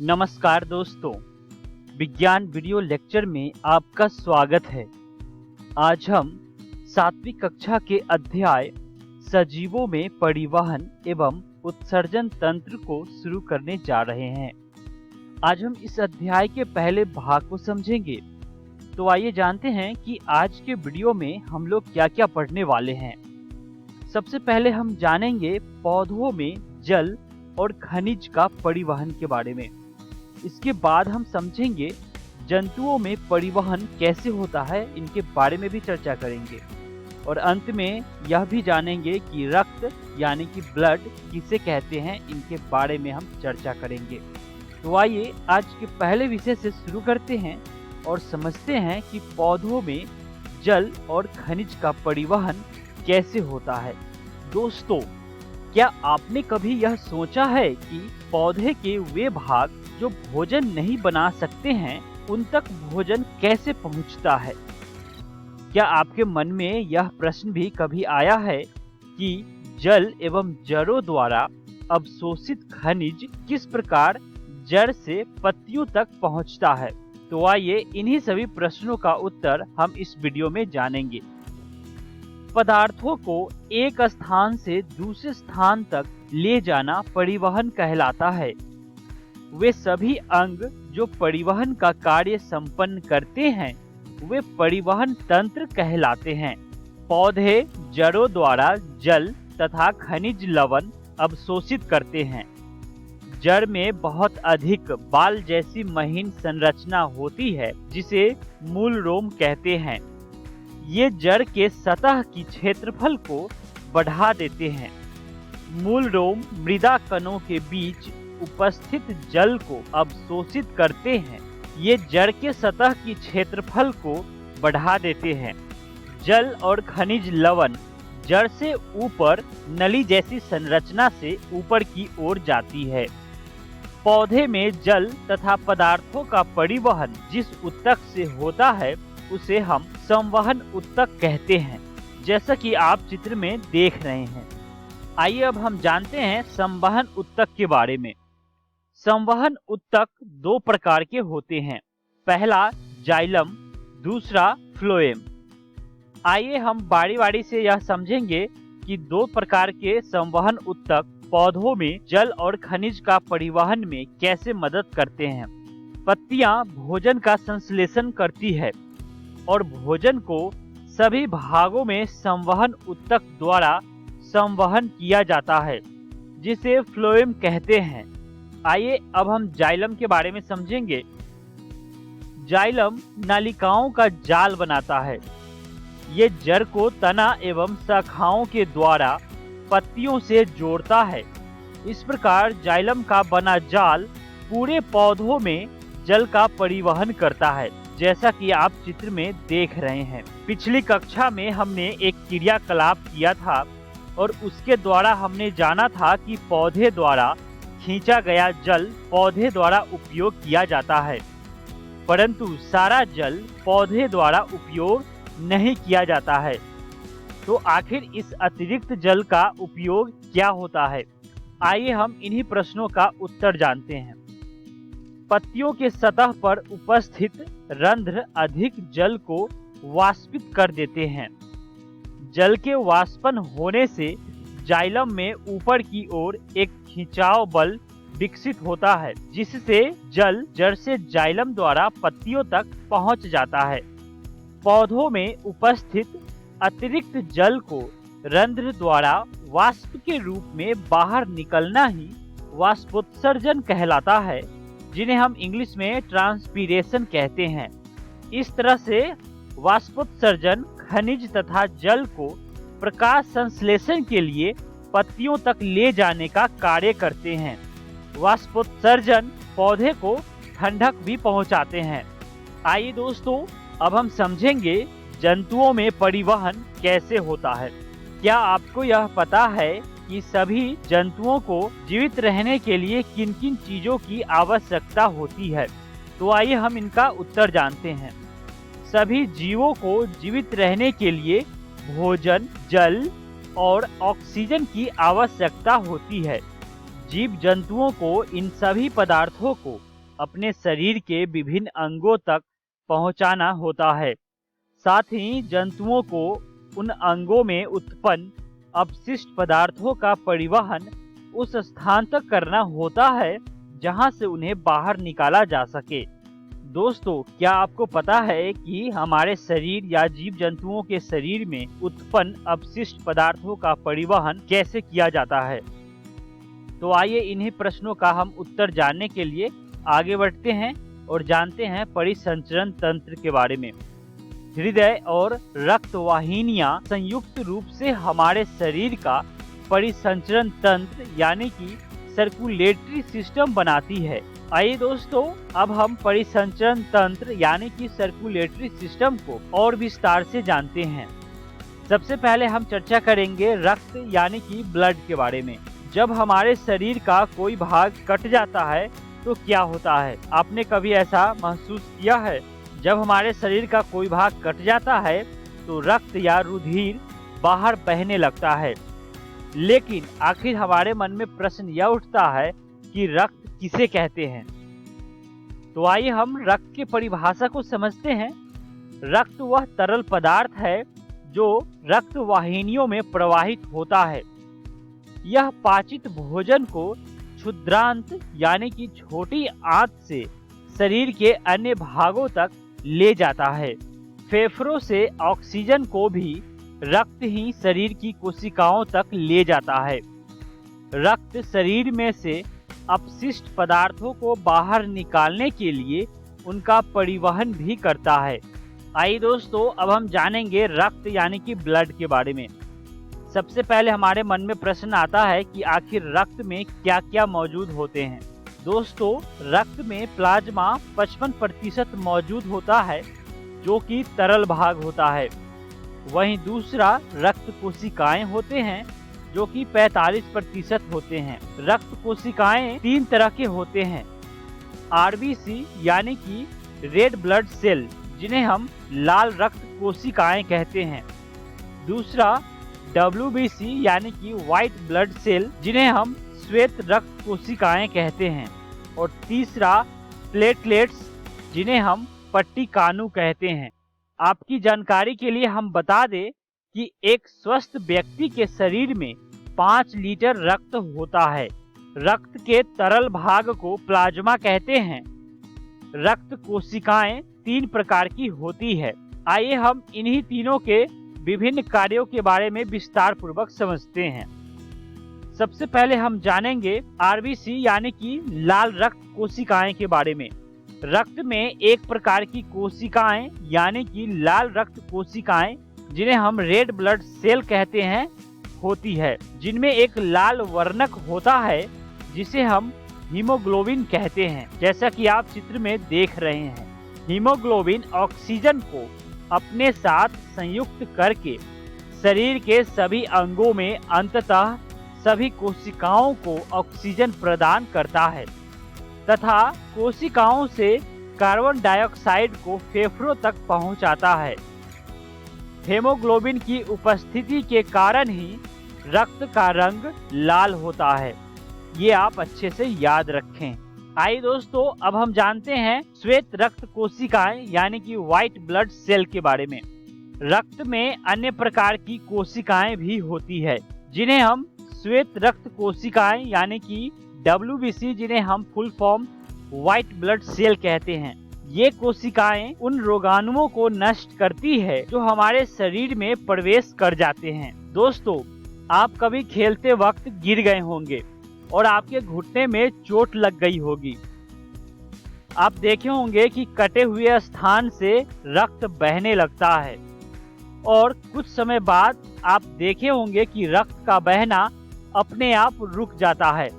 नमस्कार दोस्तों, विज्ञान वीडियो लेक्चर में आपका स्वागत है। आज हम 7वीं कक्षा के अध्याय सजीवों में परिवहन एवं उत्सर्जन तंत्र को शुरू करने जा रहे हैं। आज हम इस अध्याय के पहले भाग को समझेंगे। तो आइए जानते हैं कि आज के वीडियो में हम लोग क्या क्या पढ़ने वाले हैं। सबसे पहले हम जानेंगे पौधों में जल और खनिज का परिवहन के बारे में। इसके बाद हम समझेंगे जंतुओं में परिवहन कैसे होता है, इनके बारे में भी चर्चा करेंगे। और अंत में यह भी जानेंगे कि रक्त यानी कि ब्लड किसे कहते हैं, इनके बारे में हम चर्चा करेंगे। तो आइए आज के पहले विषय से शुरू करते हैं और समझते हैं कि पौधों में जल और खनिज का परिवहन कैसे होता है। दोस्तों, क्या आपने कभी यह सोचा है कि पौधे के वे भाग जो भोजन नहीं बना सकते हैं, उन तक भोजन कैसे पहुंचता है? क्या आपके मन में यह प्रश्न भी कभी आया है कि जल एवं जड़ों द्वारा अवशोषित खनिज किस प्रकार जड़ से पत्तियों तक पहुंचता है? तो आइए इन्हीं सभी प्रश्नों का उत्तर हम इस वीडियो में जानेंगे। पदार्थों को एक स्थान से दूसरे स्थान तक ले जाना परिवहन कहलाता है। वे सभी अंग जो परिवहन का कार्य संपन्न करते हैं, वे परिवहन तंत्र कहलाते हैं। पौधे जड़ों द्वारा जल तथा खनिज लवण अवशोषित करते हैं। जड़ में बहुत अधिक बाल जैसी महीन संरचना होती है, जिसे मूल रोम कहते हैं। ये जड़ के सतह की क्षेत्रफल को बढ़ा देते हैं। मूल रोम मृदा कणों के बीच उपस्थित जल को अवशोषित करते हैं। ये जड़ के सतह की क्षेत्रफल को बढ़ा देते हैं। जल और खनिज लवण जड़ से ऊपर नली जैसी संरचना से ऊपर की ओर जाती है। पौधे में जल तथा पदार्थों का परिवहन जिस ऊतक से होता है, उसे हम संवहन ऊतक कहते हैं, जैसा कि आप चित्र में देख रहे हैं। आइए अब हम जानते हैं संवहन ऊतक के बारे में। संवहन ऊतक दो प्रकार के होते हैं, पहला जाइलम, दूसरा फ्लोएम। आइए हम बारी बारी से यह समझेंगे कि दो प्रकार के संवहन ऊतक पौधों में जल और खनिज का परिवहन में कैसे मदद करते हैं। पत्तियां भोजन का संश्लेषण करती है और भोजन को सभी भागों में संवहन ऊतक द्वारा संवहन किया जाता है, जिसे फ्लोएम कहते हैं। आइए अब हम जाइलम के बारे में समझेंगे। जाइलम नलिकाओं का जाल बनाता है। ये जड़ को तना एवं शाखाओं के द्वारा पत्तियों से जोड़ता है। इस प्रकार जाइलम का बना जाल पूरे पौधों में जल का परिवहन करता है, जैसा कि आप चित्र में देख रहे हैं। पिछली कक्षा में हमने एक क्रियाकलाप किया था और उसके द्वारा हमने जाना था कि पौधे द्वारा खींचा गया जल पौधे द्वारा उपयोग किया जाता है, परंतु सारा जल पौधे द्वारा उपयोग नहीं किया जाता है। तो आखिर इस अतिरिक्त जल का उपयोग क्या होता है? आइए हम इन्हीं प्रश्नों का उत्तर जानते हैं। पत्तियों के सतह पर उपस्थित रंध्र अधिक जल को वाष्पित कर देते हैं। जल के वाष्पन होने से जाइलम में ऊपर की ओर एक खिंचाव बल विकसित होता है, जिससे जल जड़ से जाइलम द्वारा पत्तियों तक पहुंच जाता है। पौधों में उपस्थित अतिरिक्त जल को रंध्र द्वारा वाष्प के रूप में बाहर निकलना ही वाष्पोत्सर्जन कहलाता है, जिन्हें हम इंग्लिश में ट्रांसपीरेशन कहते हैं। इस तरह से वाष्पोत्सर्जन खनिज तथा जल को प्रकाश संश्लेषण के लिए पत्तियों तक ले जाने का कार्य करते हैं। वाष्पोत्सर्जन पौधे को ठंडक भी पहुंचाते हैं। आइए दोस्तों, अब हम समझेंगे जंतुओं में परिवहन कैसे होता है। क्या आपको यह पता है कि सभी जंतुओं को जीवित रहने के लिए किन किन चीजों की आवश्यकता होती है? तो आइए हम इनका उत्तर जानते हैं। सभी जीवों को जीवित रहने के लिए भोजन, जल और ऑक्सीजन की आवश्यकता होती है। जीव जंतुओं को इन सभी पदार्थों को अपने शरीर के विभिन्न अंगों तक पहुंचाना होता है। साथ ही जंतुओं को उन अंगों में उत्पन्न अपशिष्ट पदार्थों का परिवहन उस स्थान तक करना होता है जहां से उन्हें बाहर निकाला जा सके। दोस्तों, क्या आपको पता है कि हमारे शरीर या जीव जंतुओं के शरीर में उत्पन्न अपशिष्ट पदार्थों का परिवहन कैसे किया जाता है? तो आइए इन्हीं प्रश्नों का हम उत्तर जानने के लिए आगे बढ़ते हैं और जानते हैं परिसंचरण तंत्र के बारे में। हृदय और रक्त वाहिनियां संयुक्त रूप से हमारे शरीर का परिसंचरण तंत्र यानी कि सर्कुलेटरी सिस्टम बनाती है। आइए दोस्तों, अब हम परिसंचरण तंत्र यानी कि सर्कुलेटरी सिस्टम को और विस्तार से जानते हैं। सबसे पहले हम चर्चा करेंगे रक्त यानी कि ब्लड के बारे में। जब हमारे शरीर का कोई भाग कट जाता है तो क्या होता है? आपने कभी ऐसा महसूस किया है? जब हमारे शरीर का कोई भाग कट जाता है तो रक्त या रुधिर बाहर बहने लगता है। लेकिन आखिर हमारे मन में प्रश्न यह उठता है कि रक्त किसे कहते हैं? तो आइए हम रक्त की परिभाषा को समझते हैं। रक्त वह तरल पदार्थ है जो रक्त वाहिनियों में प्रवाहित होता है। यह पाचित भोजन को क्षुद्रांत यानी कि छोटी आंत से शरीर के अन्य भागों तक ले जाता है। फेफड़ों से ऑक्सीजन को भी रक्त ही शरीर की कोशिकाओं तक ले जाता है। रक्त शरीर में से अपशिष्ट पदार्थों को बाहर निकालने के लिए उनका परिवहन भी करता है। आइए दोस्तों, अब हम जानेंगे रक्त यानी कि ब्लड के बारे में। सबसे पहले हमारे मन में प्रश्न आता है कि आखिर रक्त में क्या क्या मौजूद होते हैं। दोस्तों, रक्त में प्लाज्मा 55% मौजूद होता है जो कि तरल भाग होता है। वहीं दूसरा रक्त कोशिकाएं होते हैं जो कि 45% होते हैं। रक्त कोशिकाएं 3 तरह के होते हैं। आरबीसी यानी कि रेड ब्लड सेल जिन्हें हम लाल रक्त कोशिकाएं कहते हैं। दूसरा डब्ल्यूबीसी यानी कि व्हाइट ब्लड सेल जिन्हें हम श्वेत रक्त कोशिकाएं कहते हैं। और तीसरा प्लेटलेट्स जिन्हें हम पट्टिकानु कहते हैं। आपकी जानकारी के लिए हम बता दें कि एक स्वस्थ व्यक्ति के शरीर में 5 लीटर रक्त होता है। रक्त के तरल भाग को प्लाज्मा कहते हैं। रक्त कोशिकाएं 3 प्रकार की होती है। आइए हम इन्हीं तीनों के विभिन्न कार्यों के बारे में विस्तार पूर्वक समझते हैं। सबसे पहले हम जानेंगे आरबीसी यानी कि लाल रक्त कोशिकाएं के बारे में। रक्त में एक प्रकार की कोशिकाएं यानी कि लाल रक्त कोशिकाएं जिन्हें हम रेड ब्लड सेल कहते हैं होती है, जिनमें एक लाल वर्णक होता है जिसे हम हीमोग्लोबिन कहते हैं। जैसा कि आप चित्र में देख रहे हैं, हीमोग्लोबिन ऑक्सीजन को अपने साथ संयुक्त करके शरीर के सभी अंगों में अंततः सभी कोशिकाओं को ऑक्सीजन प्रदान करता है तथा कोशिकाओं से कार्बन डाइऑक्साइड को फेफड़ों तक पहुंचाता है। हेमोग्लोबिन की उपस्थिति के कारण ही रक्त का रंग लाल होता है। ये आप अच्छे से याद रखें। आइए दोस्तों, अब हम जानते हैं श्वेत रक्त कोशिकाएं यानी कि व्हाइट ब्लड सेल के बारे में। रक्त में अन्य प्रकार की कोशिकाएं भी होती है जिन्हें हम श्वेत रक्त कोशिकाएं यानी कि डब्ल्यूबीसी जिन्हें हम full form white blood cell कहते हैं। ये कोशिकाएं उन रोगाणुओं को नष्ट करती है जो हमारे शरीर में प्रवेश कर जाते हैं। दोस्तों, आप कभी खेलते वक्त गिर गए होंगे और आपके घुटने में चोट लग गई होगी। आप देखे होंगे कि कटे हुए स्थान से रक्त बहने लगता है और कुछ समय बाद आप देखे होंगे कि रक्त का बहना अपने आप रुक जाता है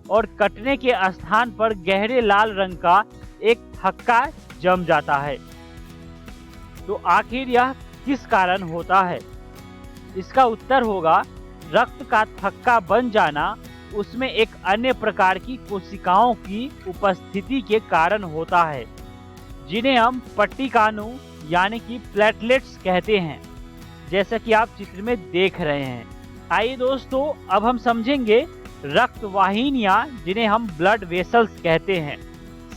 और कटने के स्थान पर गहरे लाल रंग का एक थक्का जम जाता है। तो आखिर यह किस कारण होता है? इसका उत्तर होगा रक्त का थक्का बन जाना उसमें एक अन्य प्रकार की कोशिकाओं की उपस्थिति के कारण होता है जिन्हें हम पट्टिकानु यानी कि प्लेटलेट्स कहते हैं, जैसा कि आप चित्र में देख रहे हैं। आइए दोस्तों, अब हम समझेंगे रक्त वाहिनियां जिन्हें हम ब्लड वेसल्स कहते हैं।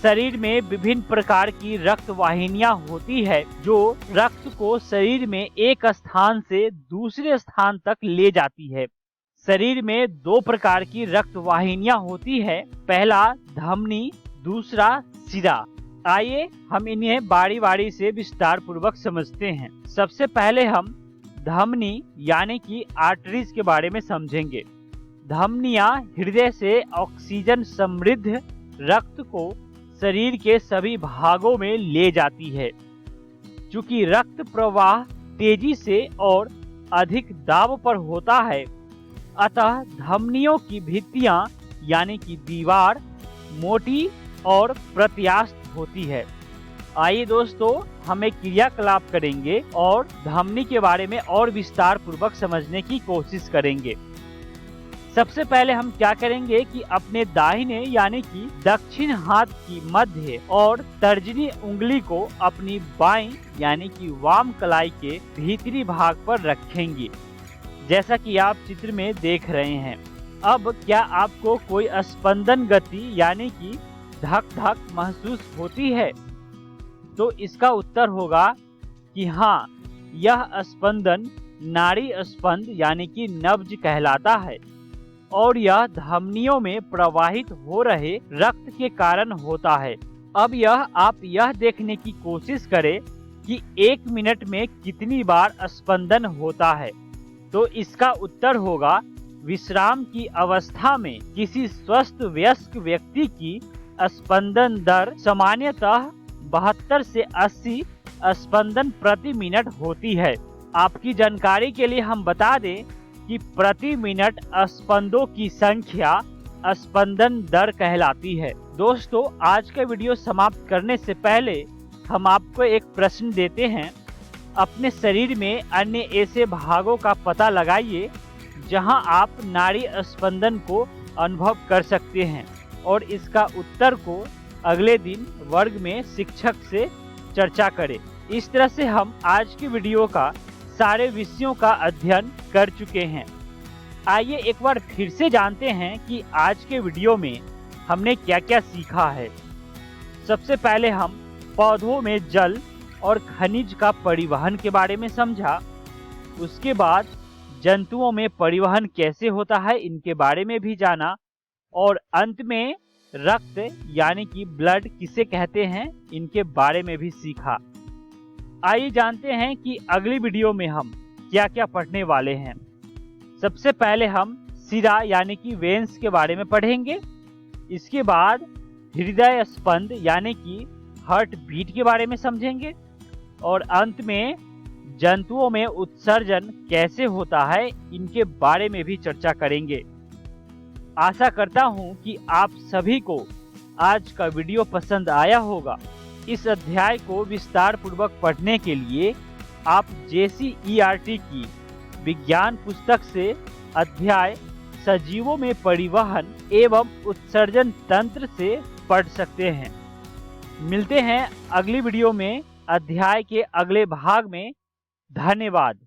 शरीर में विभिन्न प्रकार की रक्त वाहिनियां होती है जो रक्त को शरीर में एक स्थान से दूसरे स्थान तक ले जाती है। शरीर में दो प्रकार की रक्त वाहिनियां होती है, पहला धमनी, दूसरा शिरा। आइए हम इन्हें बारी बारी से विस्तार पूर्वक समझते हैं। सबसे पहले हम धमनी यानी कि आर्टरीज के बारे में समझेंगे। धमनियां हृदय से ऑक्सीजन समृद्ध रक्त को शरीर के सभी भागों में ले जाती है। चूंकि रक्त प्रवाह तेजी से और अधिक दाब पर होता है, अतः धमनियों की भित्तियां यानी कि दीवार मोटी और प्रत्यास्थ होती है। आइए दोस्तों, हम एक क्रियाकलाप करेंगे और धमनी के बारे में और विस्तार पूर्वक समझने की कोशिश करेंगे। सबसे पहले हम क्या करेंगे कि अपने दाहिने यानी कि दक्षिण हाथ की मध्य और तर्जनी उंगली को अपनी बाईं यानी कि वाम कलाई के भीतरी भाग पर रखेंगे, जैसा कि आप चित्र में देख रहे हैं। अब क्या आपको कोई स्पंदन गति यानी कि धक धक महसूस होती है? तो इसका उत्तर होगा कि हाँ, यह स्पंदन नाड़ी स्पंद यानी कि नब्ज कहलाता है और यह धमनियों में प्रवाहित हो रहे रक्त के कारण होता है। अब आप यह देखने की कोशिश करें कि 1 मिनट में कितनी बार स्पंदन होता है। तो इसका उत्तर होगा, विश्राम की अवस्था में किसी स्वस्थ वयस्क व्यक्ति की स्पंदन दर सामान्यतः 72 से 80 स्पंदन प्रति मिनट होती है। आपकी जानकारी के लिए हम बता दें कि प्रति मिनट स्पंदों की संख्या स्पंदन दर कहलाती है। दोस्तों, आज का वीडियो समाप्त करने से पहले हम आपको एक प्रश्न देते हैं। अपने शरीर में अन्य ऐसे भागों का पता लगाइए जहां आप नाड़ी स्पंदन को अनुभव कर सकते हैं और इसका उत्तर को अगले दिन वर्ग में शिक्षक से चर्चा करें। इस तरह से हम आज की वीडियो का सारे विषयों का अध्ययन कर चुके हैं। आइए एक बार फिर से जानते हैं कि आज के वीडियो में हमने क्या क्या सीखा है। सबसे पहले हम पौधों में जल और खनिज का परिवहन के बारे में समझा। उसके बाद जंतुओं में परिवहन कैसे होता है इनके बारे में भी जाना और अंत में रक्त यानी कि ब्लड किसे कहते हैं इनके बारे में भी सीखा। आइए जानते हैं कि अगली वीडियो में हम क्या क्या पढ़ने वाले हैं। सबसे पहले हम शिरा यानी कि वेन्स के बारे में पढ़ेंगे। इसके बाद हृदय स्पंद यानी कि हार्ट बीट के बारे में समझेंगे और अंत में जंतुओं में उत्सर्जन कैसे होता है इनके बारे में भी चर्चा करेंगे। आशा करता हूं कि आप सभी को आज का वीडियो पसंद आया होगा। इस अध्याय को विस्तार पूर्वक पढ़ने के लिए आप JCERT की विज्ञान पुस्तक से अध्याय सजीवों में परिवहन एवं उत्सर्जन तंत्र से पढ़ सकते हैं। मिलते हैं अगली वीडियो में अध्याय के अगले भाग में। धन्यवाद।